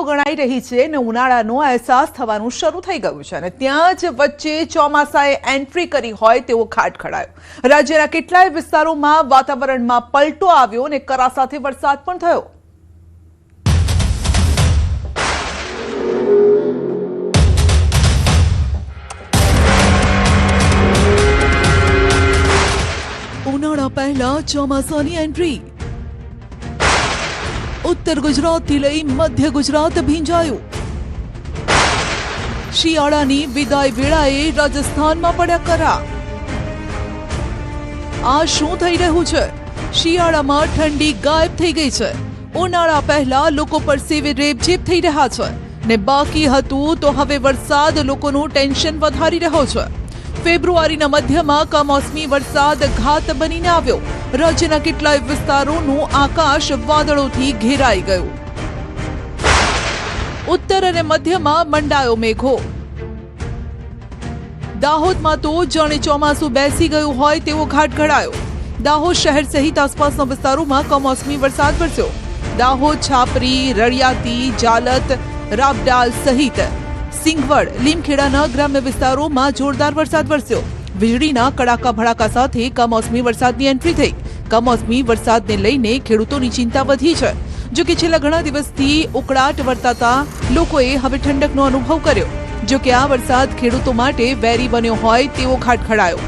ગણાઈ રહી છે અને ઉનાળાનો અહેસાસ થવાનું શરૂ થઈ ગયું છે અને ત્યાં જ વચ્ચે ચોમાસાએ એન્ટ્રી કરી હોય તેવો ખાટ ખડાયો। રાજ્યના કેટલાય વિસ્તારોમાં વાતાવરણમાં પલટો આવ્યો અને કરા સાથે વરસાદ પણ થયો। ઉનાળા પહેલા ચોમાસાની એન્ટ્રી। उत्तर गुजरात थी लई मध्य गुजरात भींजाયું। શિયાળાની વિદાય વેળાએ રાજસ્થાનમાં પડ્યા કરા। આ શું થઈ રહ્યું છે? શિયાળામાં ઠંડી ગાયબ થઈ ગઈ છે। ઉનાળા પહેલા લોકો પર સેવે રેબઝેબ થઈ રહ્યા છે ને બાકી હતું તો હવે વરસાદ લોકોનું ટેન્શન વધારી રહ્યો છે। ફેબ્રુઆરીના મધ્યમાં કમોસમી વરસાદ ઘાત બનીને આવ્યો। રાજ્યના કેટલાય વિસ્તારોનું આકાશ વાદળોથી ઘેરાઈ ગયું। ઉત્તર અને મધ્યમાં મંડાયો મેઘો। દાહોદમાં તો જાણે ચોમાસું બેસી ગયું હોય તેવો ઘાટ ઘડાયો। દાહોદ શહેર સહિત આસપાસના વિસ્તારોમાં કમોસમી વરસાદ વરસ્યો। દાહોદ, છાપરી, રળિયાતી, જાલત, રાબડાલ સહિત સિંગવડ, લીમખેડાના ગ્રામ્ય વિસ્તારોમાં જોરદાર વરસાદ વરસ્યો। વીજળીના કડાકા ભડાકા સાથે કમોસમી વરસાદની એન્ટ્રી થઈ। કમોસમી વરસાદને લઈને ખેડૂતોની ચિંતા વધી છે। જો કે છેલ્લા ઘણા દિવસથી ઉકળાટ વર્તાતા લોકોએ હવે ઠંડકનો અનુભવ કર્યો। જો કે આ વરસાદ ખેડૂતો માટે વેરી બન્યો હોય તેવો ઘાટ ખડાયો।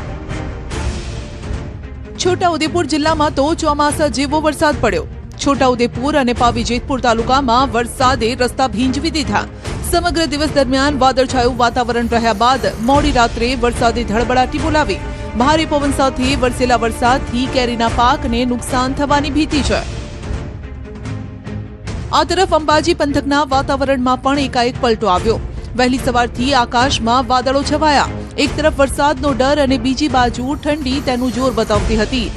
છોટાઉદેપુર જિલ્લામાં તો ચોમાસા જેવો વરસાદ પડ્યો। છોટાઉદેપુર અને પાવી જેતપુર તાલુકામાં વરસાદે રસ્તા ભીંજવી દીધા। સમગ્ર દિવસ દરમિયાન વાદળછાયું વાતાવરણ રહ્યા બાદ મોડી રાત્રે વરસાદે ધડબડાટી બોલાવી। ભારે પવન સાથે વરસેલા વરસાદથી કેરીના પાકને નુકસાન થવાની ભીતિ છે। આ તરફ અંબાજી પંથકના વાતાવરણમાં પણ એકાએક પલટો આવ્યો। વહેલી સવારથી આકાશમાં વાદળો છવાયા। એક તરફ વરસાદનો ડર અને બીજી બાજુ ઠંડી તેનું જોર બતાવતી હતી।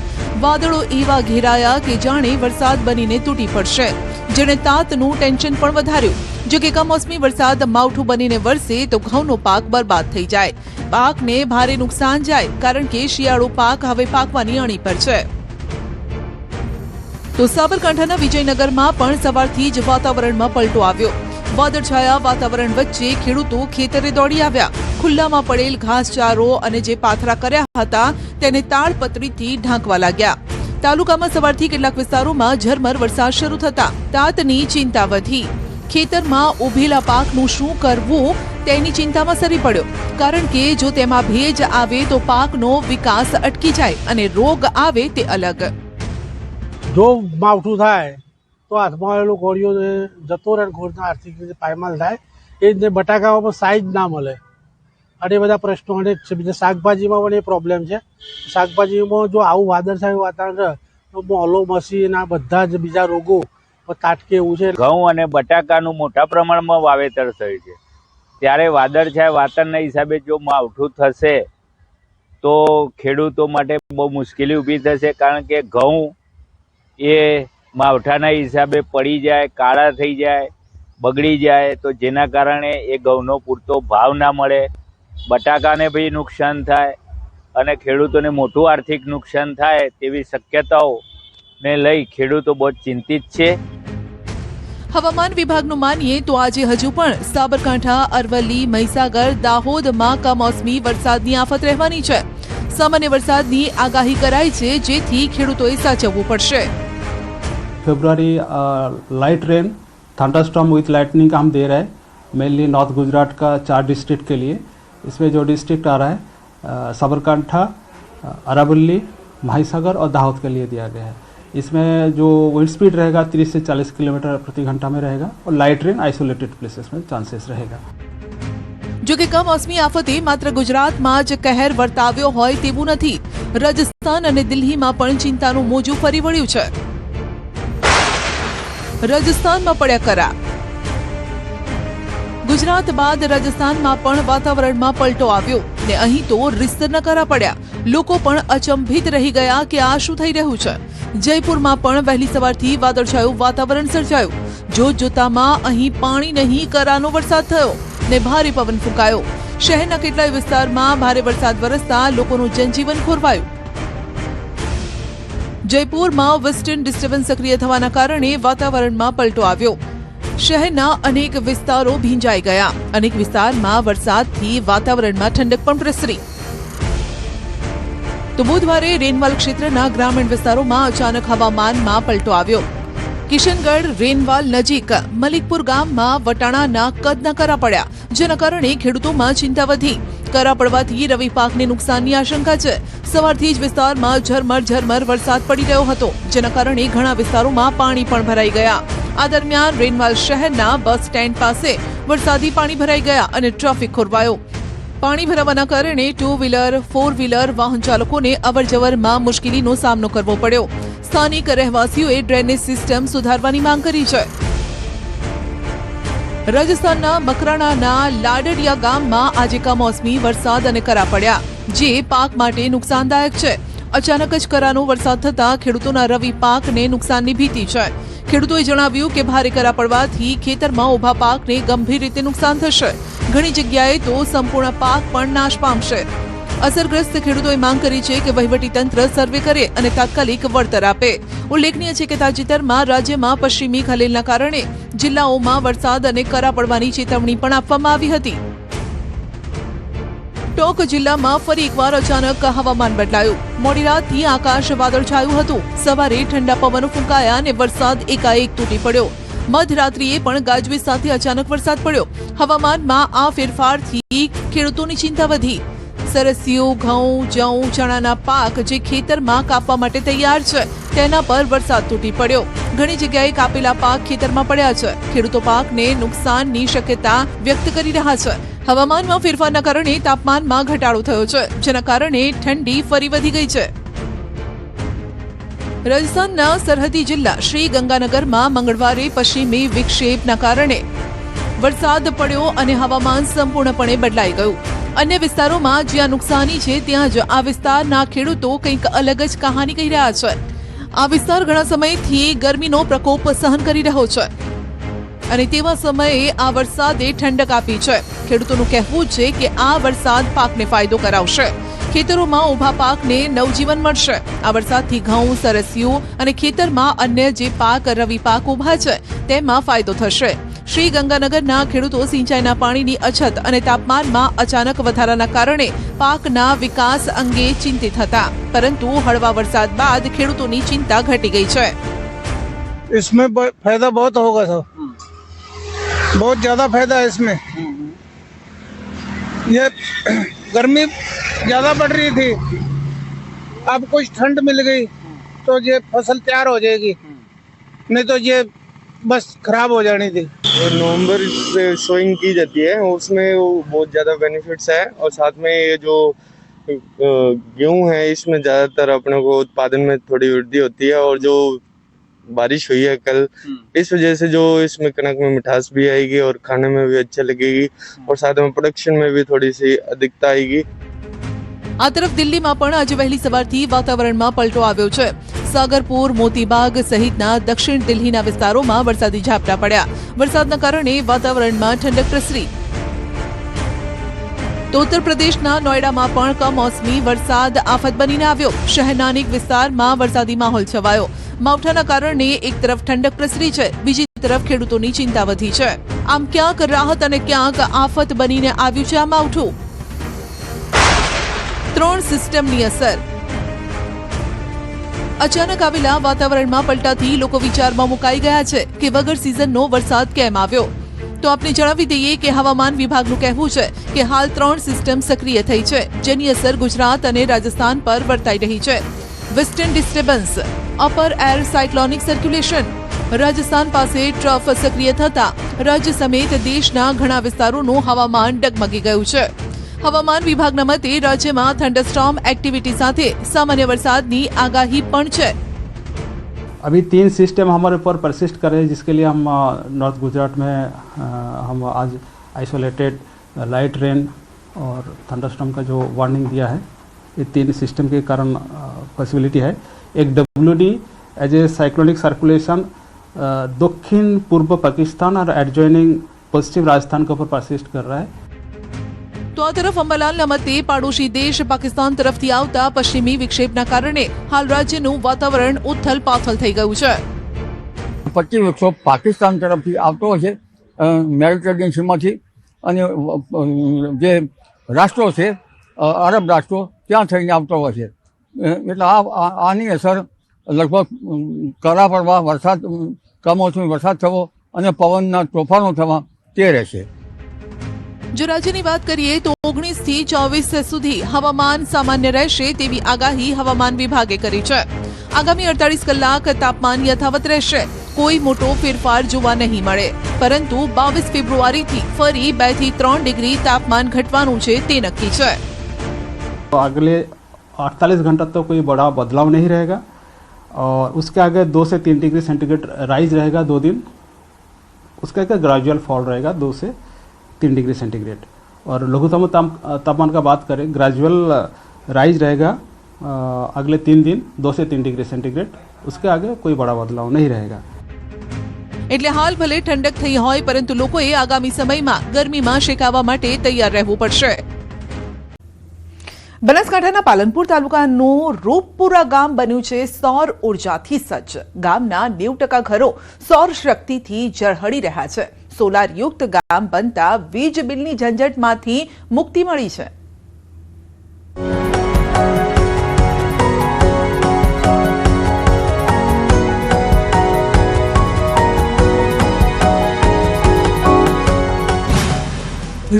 વાદળો એવા ઘેરાયા કે જાણે વરસાદ બનીને તૂટી પડશે, જેણે તાતનું ટેન્શન પણ વધાર્યું। જો કે કમોસમી વરસાદ માવઠું બનીને વરસે તો ઘઉંનો પાક બરબાદ થઈ જાય, પાકને ભારે નુકસાન જાય, કારણ કે શિયાળુ પાક હવે પાકવાની અણી પર છે। તો સાબરકાંઠાના વિજયનગરમાં પણ સવારથી જ વાતાવરણમાં પલટો આવ્યો। વાદળછાયા વાતાવરણ વચ્ચે ખેડૂતો ખેતરે દોડી આવ્યા। ખુલ્લામાં પડેલ ઘાસચારો અને જે પાથરા કર્યા હતા તેને તાડપત્રીથી ઢાંકવા લાગ્યા। તાલુકામાં સવારથી કેટલાક વિસ્તારોમાં ઝરમર વરસાદ શરૂ થતા તાતની ચિંતા વધી। ખેતરમાં ઉભેલા પાકનું શું કરવું તેની ચિંતામાં સરી પડ્યો, કારણ કે જો તેમાં ભેજ આવે તો પાકનો વિકાસ અટકી જાય અને રોગ આવે તે અલગ। જો માવઠું થાય તો હાથમાં આવેલું ગોળીઓ જતો રહે, ઘોડના આર્થિક રીતે પાયમાલ થાય। એ જ રીતે બટાકામાં સાઈઝ ના મળે અને બધા પ્રશ્નો અનેક છે। બીજા શાકભાજીમાં પણ એ પ્રોબ્લેમ છે। શાકભાજીમાં જો આવું વાદળછાયું વાતાવરણ તો મોલો, મસી આ બધા જ બીજા રોગો તાટકે એવું છે। ઘઉં અને બટાકાનું મોટા પ્રમાણમાં વાવેતર થયું છે, ત્યારે વાદળછાયા વાતાવરણના હિસાબે જો માવઠું થશે તો ખેડૂતો માટે બહુ મુશ્કેલી ઊભી થશે, કારણ કે ઘઉં એ માવઠાના હિસાબે પડી જાય, કાળા થઈ જાય, બગડી જાય, તો જેના કારણે એ ઘઉંનો પૂરતો ભાવ ના મળે। બટાકાને બી નુકસાન થાય અને ખેડૂતોને મોટું આર્થિક નુકસાન થાય તેવી શક્યતાઓને લઈ ખેડૂતો બહુ ચિંતિત છે। હવામાન વિભાગનું માનીએ તો આજે હજુ પણ સાબરકાંઠા, અરવલ્લી, મહીસાગર, દાહોદમાં કમોસમી વરસાદની આફત રહેવાની છે। સામાન્ય વરસાદની આગાહી કરાઈ છે, જેથી ખેડૂતોએ સાચવવું પડશે। February light rain, thunderstorm with lightning का हम दे रहे हैं, मेनली नॉर्थ गुजरात का 4 डिस्ट्रिक्ट के लिए। इसमें जो डिस्ट्रिक्ट आ रहा है साबरकांठा, अरावली, महीसागर और दाहोद के लिए दिया गया है। इसमें जो विंड स्पीड रहेगा 30 से 40 किलोमीटर प्रति घंटा में रहेगा और लाइट रेन आइसोलेटेड प्लेसेस में चांसेस रहेगा। जो कि कमोसमी आफते मात्र गुजरातમાં જ કહેર વર્તાવ્યો હોય તેવું નથી। રાજસ્થાન અને દિલ્હીમાં પણ ચિંતાનું મોજું ફરી વળ્યું છે। રાજસ્થાનમાં પડ્યા કરા। ગુજરાત બાદ રાજસ્થાનમાં પણ વાતાવરણમાં પલટો આવ્યો ને અહીં તો રીતસરના કરા પડ્યા। લોકો પણ અચંભિત રહી ગયા કે આ શું થઈ રહ્યું છે। જયપુરમાં પણ વહેલી સવારથી વાદળછાયું વાતાવરણ સર્જાયું। જોતજોતામાં અહીં પાણી નહીં, કરાનો વરસાદ થયો ને ભારે પવન ફૂંકાયો। શહેરના કેટલાય વિસ્તારમાં ભારે વરસાદ વરસતા લોકોનું જનજીવન ખોરવાયું। જયપુરમાં વેસ્ટર્ન ડિસ્ટર્બન્સ સક્રિય થવાના કારણે વાતાવરણમાં પલટો આવ્યો। શહેરના અનેક વિસ્તારો ભીંજાઈ ગયા. અનેક વિસ્તારમાં વરસાદથી વાતાવરણમાં ઠંડક પણ પ્રસરી. તો બુધવારે રેનવાલ ક્ષેત્રના ગ્રામીણ વિસ્તારોમાં અચાનક હવામાનમાં પલટો આવ્યો. કિશનગઢ રેનવાલ નજીક મલિકપુર ગામમાં વટાણાના કદના કરા પડ્યા, જેના કારણે ખેડૂતોમાં ચિંતા વધી. કરા પડવાથી રવિ પાકને નુકસાનની આશંકા છે. સવારથી જ વિસ્તારમાં ઝરમર વરસાદ પડી રહ્યો હતો, જેના કારણે ઘણા વિસ્તારોમાં પાણી પણ ભરાઈ ગયા. આ દરમિયાન રેનવાલ શહેરના બસ સ્ટેન્ડ પાસે વરસાદી પાણી ભરાઈ ગયા અને ટ્રાફિક ખોરવાયો. પાણી ભરાવાના કારણે 2 વ્હીલર 4 વ્હીલર વાહન ચાલકોને અવરજવરમાં મુશ્કેલીનો સામનો કરવો પડ્યો. સ્થાનિક રહેવાસીઓએ ડ્રેનેજ સિસ્ટમ સુધારવાની માંગ કરી છે. રાજસ્થાનના મકરાણાના લાડડિયા ગામમાં આજે કમોસમી વરસાદ અને કરા પડ્યા, જે પાક માટે નુકસાનદાયક છે. અચાનક જ કરાનો વરસાદ થતા ખેડૂતોના રવિ પાકને નુકસાનની ભીતિ છે. ખેડૂતોએ જણાવ્યું કે ભારે કરા પડવાથી ખેતરમાં ઉભા પાકને ગંભીર રીતે નુકસાન થશે. ઘણી જગ્યાએ તો સંપૂર્ણ પાક પણ નાશ પામશે. અસરગ્રસ્ત ખેડૂતોએ માંગ કરી છે કે વહીવટીતંત્ર સર્વે કરે અને તાત્કાલિક વળતર આપે. ઉલ્લેખનીય છે કે તાજેતરમાં રાજ્યમાં પશ્ચિમી ખલેલના કારણે જિલ્લાઓમાં વરસાદ અને કરા પડવાની ચેતવણી પણ આપવામાં આવી હતી. ટોંક જિલ્લામાં ફરી એકવાર અચાનક હવામાન બદલાયું. મોડી રાતથી આકાશ વાદળછાયું હતું. સવારે ઠંડા પવનો ફૂંકાયા અને વરસાદ એકાએક તૂટી પડ્યો. મધરાત્રિએ પણ ગાજવીજ સાથે અચાનક વરસાદ પડ્યો. હવામાનમાં આ ફેરફારથી ખેડૂતોની ચિંતા વધી. સરસ્યું, ઘઉં, જવ, ચણાના પાક જે ખેતરમાં કાપવા માટે તૈયાર છે, તેના પર વરસાદ તૂટી પડ્યો. ઘણી જગ્યાએ કાપેલા પાક ખેતરમાં પડ્યા છે. ખેડૂતો પાકને નુકસાનની શક્યતા વ્યક્ત કરી રહ્યા છે. હવામાનમાં ફેરફારના કારણે તાપમાનમાં ઘટાડો થયો છે, જેના કારણે ઠંડી ફરી વધી ગઈ છે. રાજસ્થાનના સરહદી જિલ્લા શ્રી ગંગાનગરમાં મંગળવારે પશ્ચિમી વિક્ષેપના કારણે વરસાદ પડ્યો અને હવામાન સંપૂર્ણપણે બદલાઈ ગયું. અન્ય વિસ્તારોમાં જ્યાં નુકસાની છે, ત્યાં જ આ વિસ્તારના ખેડૂતો કંઈક અલગ જ કહાની કહી રહ્યા છે. આ વિસ્તાર ઘણા સમયથી ગરમીનો પ્રકોપ સહન કરી રહ્યો છે અને તેવા સમયે આ વરસાદે ઠંડક આપી છે. ખેડૂતોનું કહેવું છે કે આ વરસાદ પાકને ફાયદો કરાવશે. ખેતરોમાં ઊભા પાકને નવજીવન મળશે. આ વરસાદથી ઘઉં, સરસ્યું અને ખેતરમાં અન્ય જે પાક રવિ પાક ઊભા છે, તેમાં ફાયદો થશે. શ્રી ગંગાનગરના ખેડૂતો સિંચાઈના પાણીની અછત અને તાપમાનમાં અચાનક વધારાના કારણે પાકના વિકાસ અંગે ચિંતિત હતા, પરંતુ હળવા વરસાદ બાદ ખેડૂતોની ચિંતા ઘટી ગઈ છે. इसमें फायदा बहुत होगा सर, बहुत ज़्यादा फायदा है इसमें. ये गर्मी ज़्यादा बढ़ रही थी, अब कुछ ठंड मिल गई तो ये फसल तैयार हो जाएगी, नहीं तो ये बस खराब हो जानी थी. नवंबर से सोइंग की जाती है, उसमें वो बहुत ज़्यादा बेनिफिट्स है. और साथ में ये जो गेहूँ है, इसमें ज़्यादातर अपने को उत्पादन में थोड़ी वृद्धि होती है. और जो बारिश हुई है कल, इस वजह से जो इसमें कनक में मिठास भी आएगी और खाने में भी अच्छा लगेगी और साथ में प्रोडक्शन में भी थोड़ी सी अधिकता आएगी. આ તરફ દિલ્હીમાં પણ આજે વહેલી સવારથી વાતાવરણમાં પલટો આવ્યો છે. સાગરપુર, મોતીબાગ સહિતના દક્ષિણ દિલ્હીના વિસ્તારોમાં વરસાદી ઝાપટા પડ્યા. વરસાદના કારણે વાતાવરણમાં ઠંડક પ્રસરી. તો ઉત્તર પ્રદેશના નોઈડામાં પણ કમોસમી વરસાદ આફત બનીને આવ્યો. શહેરના અનેક વિસ્તારમાં વરસાદી માહોલ છવાયો. માવઠાના કારણે એક તરફ ઠંડક પ્રસરી છે, બીજી તરફ ખેડૂતોની ચિંતા વધી છે. આમ ક્યાંક રાહત અને ક્યાંક આફત બનીને આવ્યું છે આ માવઠું. 3 સિસ્ટમની અસર. અચાનક આવેલા વાતાવરણમાં પલટાથી લોકો વિચારમાં મુકાઈ ગયા છે કે વગર સિઝનનો વરસાદ કેમ આવ્યો. તો આપને જણાવી દઈએ કે હવામાન વિભાગનું કહેવું છે કે હાલ 3 સિસ્ટમ સક્રિય થઈ છે, જેની અસર ગુજરાત અને રાજસ્થાન પર વર્તાઈ રહી છે. Western disturbance, upper air cyclonic circulation. Rajasthan પાસે ટ્રફ સક્રિય થતા રાજ્ય સમેત દેશના ઘણા વિસ્તારોનું હવામાન ડગમગી ગયું છે. હવામાન વિભાગના મતે રાજ્યમાં થંડરસ્ટોર્મ एक्टिविटी સાથે સામાન્ય વરસાદની આગાહી પણ છે. अभी 3 सिस्टम हमारे ऊपर परसिस्ट कर रहे हैं, जिसके लिए हम नॉर्थ गुजरात में हम आज आइसोलेटेड लाइट रेन और थंडरस्टॉर्म का जो वार्निंग दिया है, ये 3 सिस्टम के कारण पॉसिबिलिटी है. एक WD as a cyclonic circulation दक्षिण पूर्व पाकिस्तान और एडजॉइनिंग पश्चिम राजस्थान के ऊपर परसिस्ट कर रहा है. તો આ તરફ અંબાલાલના મતે પાડોશી દેશ પાકિસ્તાન તરફથી આવતા પશ્ચિમી વિક્ષેપના કારણે હાલ રાજ્યનું વાતાવરણ ઉથલ પાથલ થઈ ગયું છે. 25 વૃક્ષો પાકિસ્તાન તરફથી આવતો હશે મેડિટેરિયન સીમાંથી, અને જે રાષ્ટ્રો છે અરબ રાષ્ટ્રો ત્યાં થઈને આવતો હોય છે. એટલે આની અસર લગભગ કરા પડવા, વરસાદ કમોસમી વરસાદ થવો અને પવનના તોફાનો થવા તે રહેશે. જો રાજ્યની વાત કરીએ તો 19 થી 24 સુધી હવામાન સામાન્ય રહેશે તેવી આગાહી હવામાન વિભાગે કરી છે. આગામી 48 કલાક તાપમાન યથાવત રહેશે, કોઈ મોટો ફેરફાર જોવા નહીં મળે, પરંતુ 22 ફેબ્રુઆરીથી ફરી 2 થી 3 ડિગ્રી તાપમાન ઘટવાનું છે તે નક્કી છે. तो अगले 48 घंटा तो कोई बड़ा बदलाव नहीं रहेगा और उसके आगे 2 से 3 डिग्री सेंटीग्रेड राइज रहेगा 2 दिन. उसका एक ग्रेजुअल फॉल रहेगा 2 से 3 डिग्री सेंटीग्रेड. और लघुत्तम तापमान का बात करें, ग्रेजुअल राइज रहेगा अगले 3 दिन 2 से 3 डिग्री सेंटीग्रेड. उसके आगे कोई बड़ा बदलाव नहीं रहेगा. એટલે હાલ ભલે ઠંડક થઈ હોય, પરંતુ લોકોએ આગામી સમયમાં ગરમીમાં શેકાવા માટે તૈયાર રહેવું પડશે. બનાસકાંઠાના પાલનપુર તાલુકાનું રૂપપુરા ગામ બન્યું છે સૌર ઉર્જાથી સજ્જ. ગામના 90% ઘરો સૌર શક્તિથી ઝળહળી રહ્યા છે. સોલાર યુક્ત ગામ બનતા વીજ બિલની ઝંઝટમાંથી મુક્તિ મળી છે.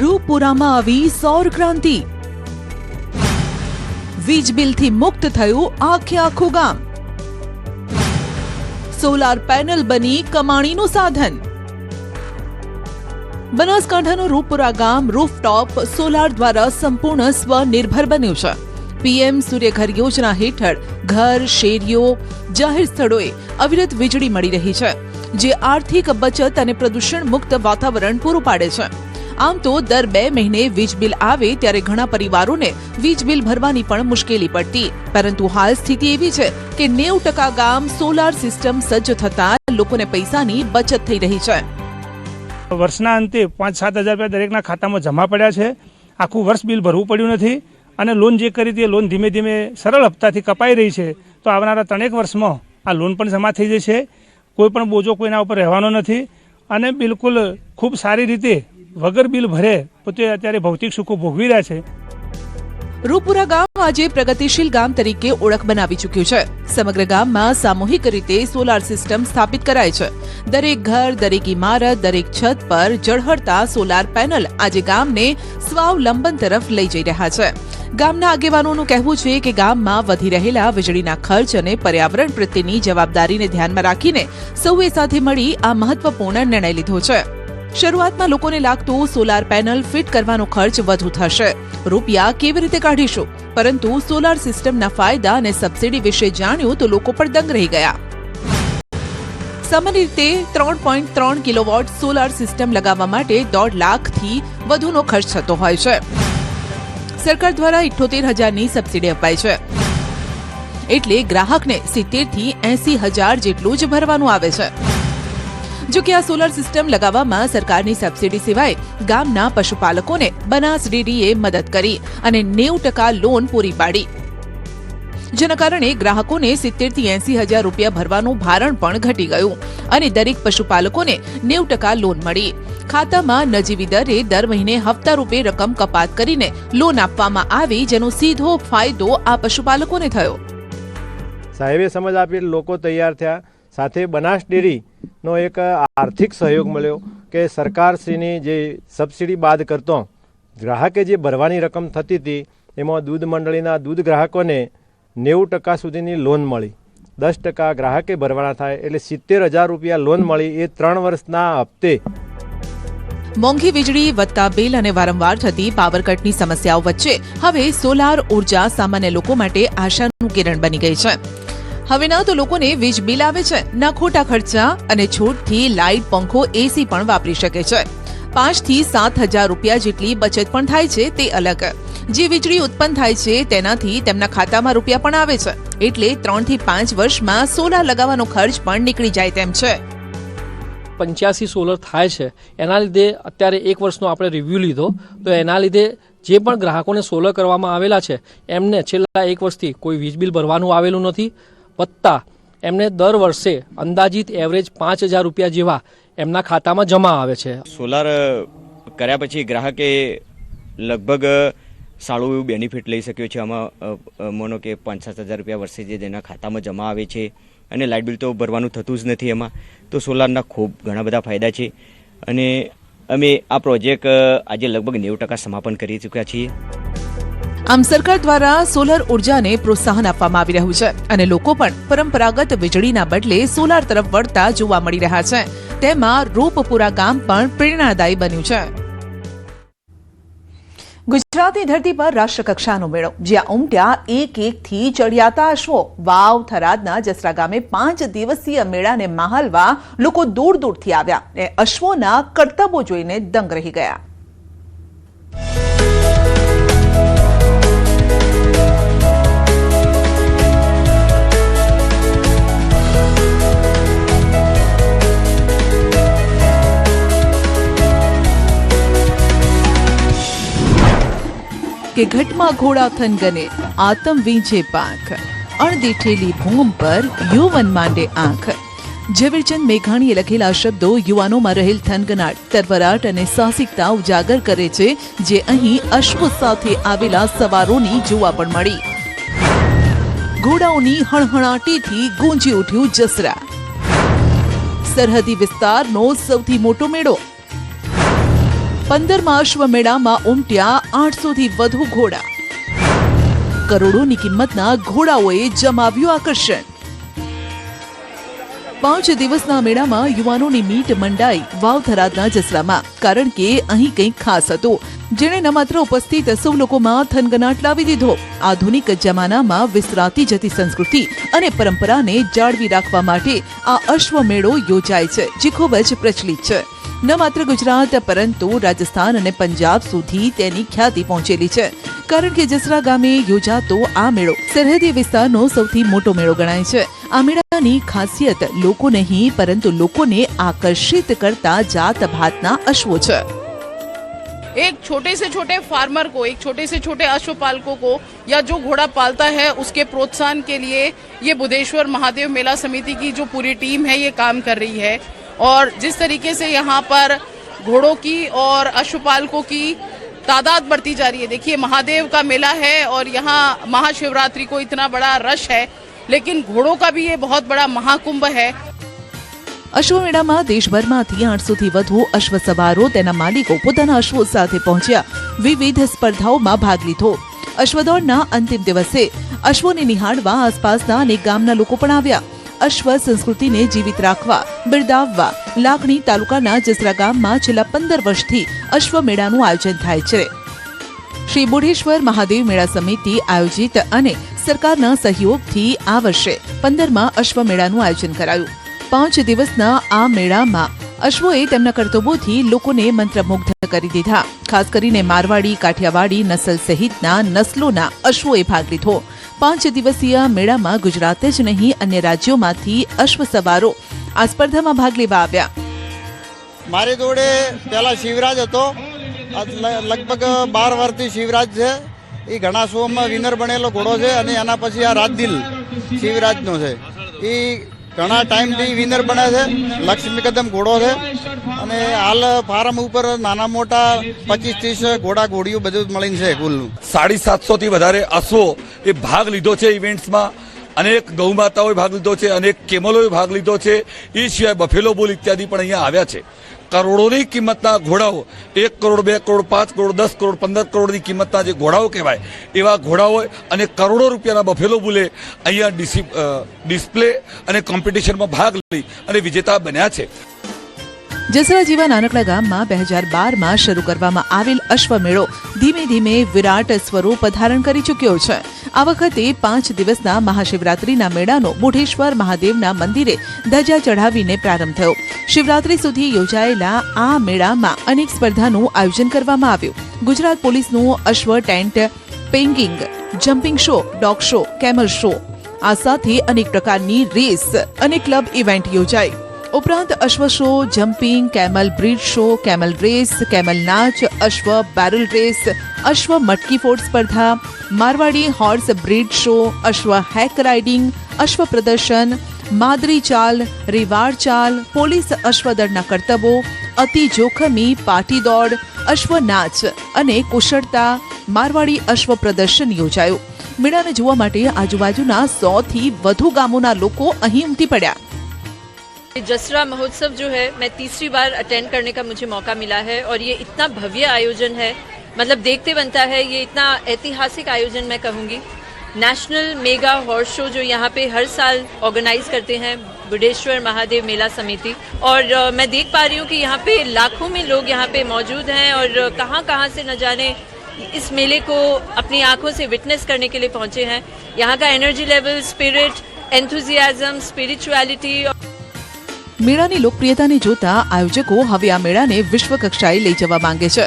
રૂપપુરામાં આવી સૌર ક્રાંતિ. વીજ બિલથી મુક્ત થયું આખે આખું ગામ. સોલાર પેનલ બની કમાણીનું સાધન. બનાસકાંઠાનું રૂપપુરા ગામ રૂફટોપ સોલાર દ્વારા સંપૂર્ણ સ્વનિર્ભર બન્યું છે. પીએમ સૂર્યઘર યોજના હેઠળ ઘર, શેરીઓ, જાહેર સ્થળોએ અવિરત વીજળી મળી રહી છે, જે આર્થિક બચત અને પ્રદૂષણ મુક્ત વાતાવરણ પૂરું પાડે છે. આમ તો દર 2 મહિને વીજ બિલ આવે ત્યારે ઘણા પરિવારોને વીજ બિલ ભરવાની પણ મુશ્કેલી પડતી, પરંતુ હાલ સ્થિતિ એવી છે કે 90% ગામ સોલાર સિસ્ટમ સજ્જ થતા લોકોને પૈસાની બચત થઈ રહી છે. વર્ષના અંતે 5-7 હજાર રૂપિયા દરેકના ખાતામાં જમા પડ્યા છે. આખું વર્ષ બિલ ભરવું પડ્યું નથી અને લોન જે કરી તે લોન ધીમે ધીમે સરળ હપ્તાથી કપાઈ રહી છે. તો આવનારા 3 વર્ષમાં આ લોન પણ જમા થઈ જશે. કોઈ પણ બોજો કોઈના ઉપર રહેવાનો નથી અને બિલકુલ ખૂબ સારી રીતે વગર બિલ ભરે પોતે અત્યારે ભૌતિક સુખો ભોગવી રહ્યા છે. રૂપપુરા ગામ આજે પ્રગતિશીલ ગામ તરીકે ઓળખ બનાવી ચૂક્યું છે. સમગ્ર ગામમાં સામૂહિક રીતે સોલાર સિસ્ટમ સ્થાપિત કરાય છે. દરેક ઘર, દરેક ઇમારત, દરેક છત પર ઝળહળતા સોલાર પેનલ આજે ગામને સ્વાવલંબન તરફ લઈ જઈ રહ્યા છે. ગામના આગેવાનોનું કહેવું છે કે ગામમાં વધી રહેલા વીજળીના ખર્ચ અને પર્યાવરણ પ્રત્યેની જવાબદારીને ધ્યાનમાં રાખીને સૌએ સાથે મળી આ મહત્વપૂર્ણ નિર્ણય લીધો છે. શરૂઆતમાં લોકોને લાગતું સોલાર પેનલ ફિટ કરવાનો ખર્ચ વધુ થશે, રૂપિયા કેવી રીતે કાઢીશું, પરંતુ સોલાર સિસ્ટમના ફાયદા અને સબસિડી વિશે જાણ્યું તો લોકો પણ દંગ રહી ગયા. સામાન્ય રીતે 3.3 કિલોવોટ સોલાર સિસ્ટમ લગાવવા માટે 1.5 લાખથી વધુનો ખર્ચ થતો હોય છે. સરકાર દ્વારા 78,000ની સબસિડી અપાય છે, એટલે ગ્રાહકને 70 થી 80,000 જેટલું જ ભરવાનું આવે છે. જો કે આ સોલાર સિસ્ટમ લગાવવામાં સરકારની સબસિડી સિવાય ગામના પશુપાલકોને બનાસ ડેરીએ મદદ કરી અને 90% લોન પૂરી પાડી, જેના કારણે ગ્રાહકોને 70 થી 80,000 રૂપિયા ભરવાનું ભારણ પણ ઘટી ગયું અને દરેક પશુપાલકોને 90% લોન મળી. ખાતામાં નજીવી દરે દર મહિને હપ્તા રૂપે રકમ કપાત કરીને લોન આપવામાં આવી, જેનો સીધો ફાયદો આ પશુપાલકોને થયો. સાહેબે સમજ આપી, લોકો તૈયાર થયા. સાથે બનાસ ડેરીનો એક આર્થિક સહયોગ મળ્યો કે સરકારશ્રીની જે સબસિડી બાદ કરતો ગ્રાહકે જે ભરવાની રકમ થતી હતી એમાં દૂધ મંડળીના દૂધ ગ્રાહકોને 90% સુધીની લોન મળી. 10% ગ્રાહકે ભરવાના થાય એટલે 70,000 રૂપિયા લોન મળી. એ 3 વર્ષના હપ્તે. મોંઘી વીજળી, વધતા બિલ અને વારંવાર થતી પાવર કટની સમસ્યાઓ વચ્ચે હવે સોલાર ઉર્જા સામાન્ય લોકો માટે આશાનું કિરણ બની ગઈ છે. હવે ના તો લોકોને વીજ બિલ આવે છે, ના ખોટા ખર્ચા, અને છૂટથી લાઇટ, પંખો, એસી પણ વાપરી શકે છે. 5 થી 7,000 રૂપિયા જેટલી બચત પણ થાય છે, તે અલગ. જે વીજળી ઉત્પન્ન થાય છે તેનાથી તેમના ખાતામાં રૂપિયા પણ આવે છે, એટલે 3 થી 5 વર્ષમાં સોલાર લગાવવાનો ખર્ચ પણ નીકળી જાય તેમ છે. 85 સોલર થાય છે. એના લીધે અત્યારે 1 વર્ષનો આપણે રિવ્યૂ લીધો, તો એના લીધે જે પણ ગ્રાહકોને સોલર કરવામાં આવેલા છે એમને છેલ્લા 1 વર્ષથી કોઈ વીજ બિલ ભરવાનું આવેલું નથી. વત્તા એમને દર વર્ષે અંદાજિત એવરેજ 5,000 રૂપિયા જેવા એમના ખાતામાં જમા આવે છે. સોલાર કર્યા પછી ગ્રાહકે લગભગ સારું એવું બેનિફિટ લઈ શક્યો છે. આમાં માનો કે 5-7 હજાર રૂપિયા વર્ષે જે તેના ખાતામાં જમા આવે છે અને લાઇટ બિલ તો ભરવાનું થતું જ નથી એમાં. તો સોલારના ખૂબ ઘણા બધા ફાયદા છે અને અમે આ પ્રોજેક્ટ આજે લગભગ 90% સમાપન કરી ચૂક્યા છીએ. આમ સરકાર દ્વારા સોલર ઉર્જાને પ્રોત્સાહન આપવામાં આવી રહ્યું છે અને લોકો પણ પરંપરાગત વીજળીના બદલે સોલાર તરફ વળતા જોવા મળી રહ્યા છે. તેમાં રૂપપુરા ગામ પણ પ્રેરણાદાયી બન્યું છે. ગુજરાતની ધરતી પર રાષ્ટ્રકક્ષાનો મેળો, જ્યાં ઉમટ્યા એક-એકથી ચડિયાતા અશ્વો. વાવ થરાદના જસરા ગામે 5 દિવસીય મેળાને માહલવા લોકો દૂર દૂરથી આવ્યા અને અશ્વોના કરતબો જોઈને દંગ રહી ગયા. કે ઘટમાં ઘોડા થનગને, આતમ વીંજે પાંખ, અણદેઠેલી ભૂમ પર યૌવન માંડે આંખ. ઝવેરચંદ મેઘાણીએ લખેલા શબ્દો યુવાનોમાં રહેલ થનગનાટ, તરવરાટ અને સાહસિકતા ઉજાગર કરે છે, જે અહીં અશ્વ સાથે આવેલા સવારોની જોવા પણ મળી. ઘોડાઓની હણહણાટીથી ગૂંજી ઉઠ્યું જસરા. સરહદી વિસ્તારનો સૌથી મોટો મેળો. 15મા અશ્વ મેળામાં ઉમટ્યા 800થી વધુ ઘોડા. કરોડોની કિંમતના ઘોડાઓએ જમાવ્યું આકર્ષણ. 5 દિવસના મેળામાં યુવાનોની મીટ મંડાઈ વાવ થરાદના જસરામાં, કારણ કે અહીં કંઈક ખાસ હતું, જેણે ન માત્ર ઉપસ્થિત સૌ લોકોમાં થનગનાટ લાવી દીધો. આધુનિક જમાનામાં વિસરાતી જતી સંસ્કૃતિ અને પરંપરાને જાળવી રાખવા માટે આ અશ્વ મેળો યોજાય છે, જે ખૂબ જ પ્રચલિત છે. ન માત્ર ગુજરાત પરંતુ રાજસ્થાન અને પંજાબ સુધી તેની ખ્યાતિ પહોંચેલી છે, કારણ કે જસરા ગામે યોજાતો આ મેળો સરહદી વિસ્તારનો સૌથી મોટો મેળો ગણાય છે. આ મેળાની ખાસિયત લોકો નહીં પરંતુ લોકોને આકર્ષિત કરતા જાત ભાતના અશ્વો છે. एक छोटे से छोटे फार्मर को, एक छोटे से छोटे अश्व पालकों को या जो घोड़ा पालता है उसके प्रोत्साहन के लिए ये बुधेश्वर महादेव मेला समिति की जो पूरी टीम है ये काम कर रही है. और जिस तरीके से यहाँ पर घोड़ों की और अश्वपालकों की तादाद बढ़ती जा रही है. देखिए, महादेव का मेला है और यहाँ महाशिवरात्रि को इतना बड़ा रश है, लेकिन घोड़ों का भी ये बहुत बड़ा महाकुंभ है. અશ્વમેળામાં દેશભરમાંથી 800થી વધુ અશ્વ સવારો તેના માલિકો પોતાના અશ્વો સાથે પહોંચ્યા. વિવિધ સ્પર્ધાઓમાં ભાગ લીધો. અશ્વદોડના અંતિમ દિવસે અશ્વોને નિહાળવા આસપાસના અનેક ગામના લોકો પણ આવ્યા. અશ્વ સંસ્કૃતિને જીવિત રાખવા, બિરદાવવા લાખણી તાલુકાના જસરા ગામમાં છેલ્લા 15 વર્ષથી અશ્વમેળાનું આયોજન થાય છે. શ્રી બુઢેશ્વર મહાદેવ મેળા સમિતિ આયોજિત અને સરકારના સહયોગથી આ વર્ષે 15મા અશ્વમેળાનું આયોજન કરાયું. 5 દિવસના આ મેળામાં અશ્વોએ તેમના કરતબોથી લોકોને મંત્રમુગ્ધ કરી દીધા. ખાસ કરીને મારવાડી, કાઠિયાવાડી નસલ સહિતના નસલોના અશ્વોએ ભાગ લીધો. 5 દિવસીય મેળામાં ગુજરાત જ નહીં અન્ય રાજ્યોમાંથી અશ્વ સવારો આ સ્પર્ધામાં ભાગ લેવા આવ્યા. મારી જોડે પહેલા શિવરાજ હતો, લગભગ 12 વર્ષથી શિવરાજ છે. એ ઘણા શોમાં વિનર બનેલો ઘોડો છે અને એના પછી આ રાજદિલ શિવરાજનો છે. એ ઘણા ટાઈમથી વિનર બને છે. લક્ષ્મી કદમ ઘોડો છે અને હાલ ફાર્મ ઉપર નાના મોટા 25-30 ઘોડા ઘોડીઓ બધું મળીને છે. કુલ 750 થી વધારે અશ્વો એ ભાગ લીધો છે ઇવેન્ટ્સમાં. અનેક ગૌમાતાઓએ ભાગ લીધો છે, અનેક કેમલોએ ભાગ લીધો છે. એ સિવાય બફેલો બુલ ઇત્યાદિ પણ અહીંયા આવ્યા છે. કરોડોની કિંમતના ઘોડાઓ, 1 કરોડ, 2 કરોડ, 5 કરોડ, 10 કરોડ, 15 કરોડની કિંમતના જે ઘોડાઓ કહેવાય એવા ઘોડાઓ અને કરોડો રૂપિયાના બફેલો બુલે અહીંયા ડિસ્પ્લે અને કોમ્પિટિશનમાં ભાગ લઈ અને વિજેતા બન્યા છે. જસરા જેવા નાનકડા ગામમાં 2012માં શરૂ કરવામાં આવેલ અશ્વમેળો ધીમે ધીમે વિરાટ સ્વરૂપ ધારણ કરી ચૂક્યો છે. આ વખતે 5 દિવસના મહાશિવરાત્રીના મેળાનો બુઢેશ્વર મહાદેવના મંદિરે ધજા ચઢાવીને પ્રારંભ થયો. શિવરાત્રી સુધી યોજાયેલા આ મેળામાં અનેક સ્પર્ધાનું આયોજન કરવામાં આવ્યું. ગુજરાત પોલીસનું અશ્વ tent pegging, jumping show, dog show, camel show, આ સાથે અનેક પ્રકારની રેસ અને ક્લબ ઇવેન્ટ યોજાઈ. ઉપરાંત અશ્વ show, jumping, camel breed show, camel race, camel નાચ, અશ્વ બેરલ રેસ, અશ્વ મટકી ફોડ સ્પર્ધા, મારવાડી હોર્સ બ્રીડ શો, અશ્વ હેક રાઇડિંગ, અશ્વ પ્રદર્શન, માદરી ચાલ, રેવાડ ચાલ, પોલીસ અશ્વદળના કરતબો, અતિ જોખમી પાટી દોડ, અશ્વનાચ અને કુશળતા મારવાડી અશ્વ પ્રદર્શન યોજાયું. મેળાને જોવા માટે આજુબાજુના 100 થી વધુ ગામોના લોકો અહીં ઉમટી પડ્યા. जसरा महोत्सव जो है मैं तीसरी बार अटेंड करने का मुझे मौका मिला है और ये इतना भव्य आयोजन है, मतलब देखते बनता है. ये इतना ऐतिहासिक आयोजन मैं कहूँगी. नेशनल मेगा हॉर्स शो जो यहाँ पे हर साल ऑर्गेनाइज करते हैं बुढ़ेश्वर महादेव मेला समिति, और मैं देख पा रही हूँ कि यहाँ पे लाखों में लोग यहाँ पे मौजूद हैं और कहाँ कहाँ से न जाने इस मेले को अपनी आंखों से विटनेस करने के लिए पहुँचे हैं. यहाँ का energy level, spirit, enthusiasm, spirituality. મેળાની લોકપ્રિયતાને જોતા આયોજકો હવે આ મેળાને વિશ્વ કક્ષાએ લઈ જવા માંગે છે.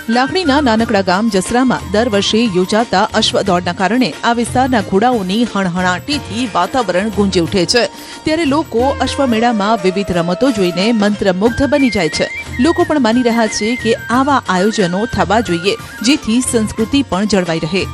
લાખણીના નાનકડા ગામ જસરામાં દર વર્ષે યોજાતા અશ્વદોડના કારણે આ વિસ્તારના ઘોડાઓની હણહણાટીથી વાતાવરણ ગુંજી ઉઠે છે. ત્યારે લોકો અશ્વમેળામાં વિવિધ રમતો જોઈને મંત્રમુગ્ધ બની જાય છે. લોકો પણ માની રહ્યા છે કે આવા આયોજનો થવા જોઈએ, જેથી સંસ્કૃતિ પણ જળવાઈ રહે.